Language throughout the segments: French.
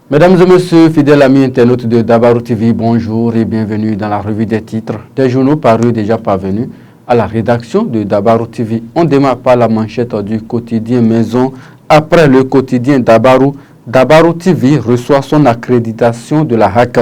Mesdames et messieurs, fidèles amis internautes de Dabarou TV, bonjour et bienvenue dans la revue des titres des journaux parus déjà parvenus à la rédaction de Dabarou TV. On démarre par la manchette du quotidien Maison. Après le quotidien Dabarou, Dabarou TV reçoit son accréditation de la HAC.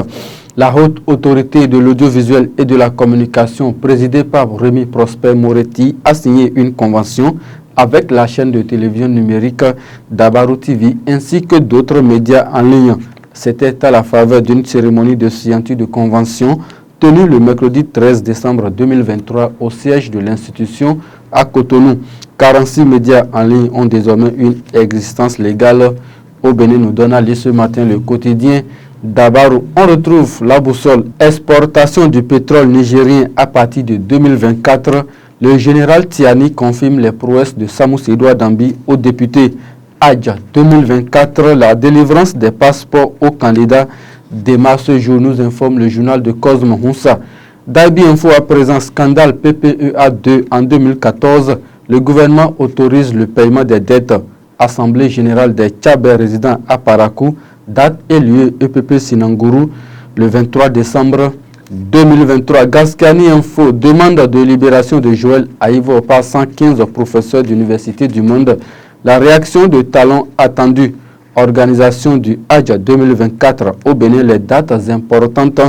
La haute autorité de l'audiovisuel et de la communication, présidée par Rémi Prosper Moretti, a signé une convention avec la chaîne de télévision numérique Dabarou TV ainsi que d'autres médias en ligne. C'était à la faveur d'une cérémonie de signature de convention tenue le mercredi 13 décembre 2023 au siège de l'institution à Cotonou. 46 médias en ligne ont désormais une existence légale au Bénin, nous donne à lire ce matin le quotidien Dabarou. On retrouve la boussole exportation du pétrole nigérien à partir de 2024. Le général Tiani confirme les prouesses de Samous Edouard Dambi aux députés. Adja 2024, la délivrance des passeports aux candidats démarre ce jour, nous informe le journal de Cosmo Houssa. Daibi Info à présent, scandale PPEA 2 en 2014. Le gouvernement autorise le paiement des dettes. Assemblée générale des Tchabais résidents à Parakou, date et lieu EPP Sinangourou, le 23 décembre 2023. Gascani Info demande de libération de Joël Aïvo par 115 professeurs d'université du monde. La réaction de talent attendue. Organisation du Adja 2024 au Bénin. Les dates importantes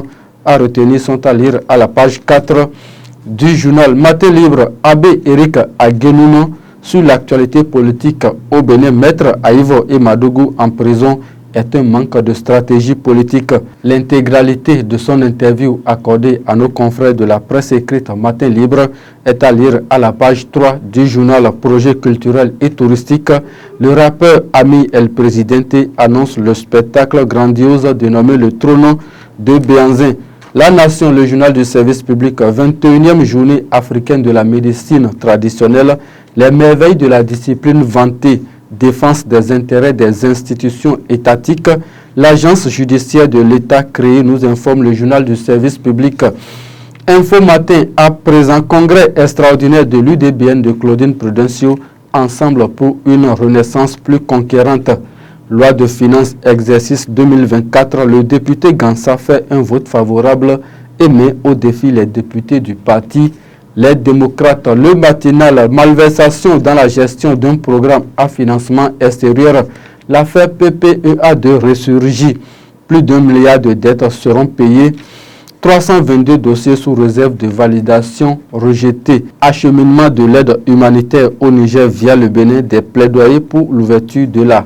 à retenir sont à lire à la page 4 du journal Matin Libre. Abbé Eric Aguenuno sur l'actualité politique au Bénin. Maître Aïvo et Madougou en prison est un manque de stratégie politique. L'intégralité de son interview accordée à nos confrères de la presse écrite Matin Libre est à lire à la page 3 du journal Projet culturel et touristique. Le rappeur Ami El Presidente annonce le spectacle grandiose dénommé Le Trône de Béanzin. La Nation, le journal du service public, 21e journée africaine de la médecine traditionnelle, les merveilles de la discipline vantée, défense des intérêts des institutions étatiques, l'agence judiciaire de l'État créée, nous informe le journal du service public. Info Matin, à présent, congrès extraordinaire de l'UDBN de Claudine Prudencio, ensemble pour une renaissance plus conquérante. Loi de finances exercice 2024, le député Gansa fait un vote favorable et met au défi les députés du parti Les démocrates. Le matinal, malversation dans la gestion d'un programme à financement extérieur. L'affaire PPEA2 ressurgit. Plus d'1 milliard de dettes seront payées. 322 dossiers sous réserve de validation rejetés. Acheminement de l'aide humanitaire au Niger via le Bénin. Des plaidoyers pour l'ouverture de la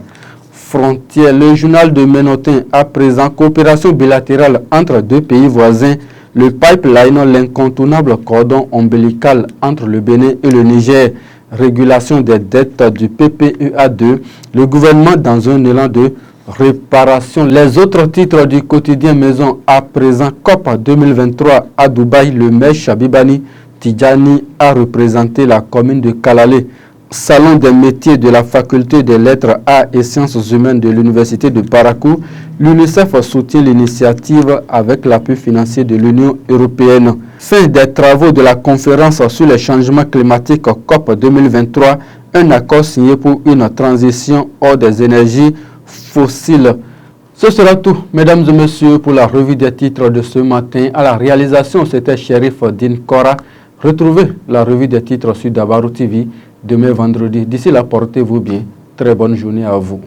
frontière. Le journal de Ménotin à présent. Coopération bilatérale entre deux pays voisins. Le pipeline, l'incontournable cordon ombilical entre le Bénin et le Niger. Régulation des dettes du PPEA2. Le gouvernement dans un élan de réparation. Les autres titres du quotidien Maison à présent. COP 2023 à Dubaï. Le maire Chabibani Tidjani a représenté la commune de Kalalé. Salon des métiers de la faculté des lettres, arts et sciences humaines de l'université de Parakou. L'UNICEF soutient l'initiative avec l'appui financier de l'Union européenne. Fin des travaux de la conférence sur les changements climatiques COP 2023. Un accord signé pour une transition hors des énergies fossiles. Ce sera tout, mesdames et messieurs, pour la revue des titres de ce matin. À la réalisation, c'était Chérif Dinkora. Retrouvez la revue des titres sur Dabarou TV demain vendredi. D'ici là, portez-vous bien. Très bonne journée à vous.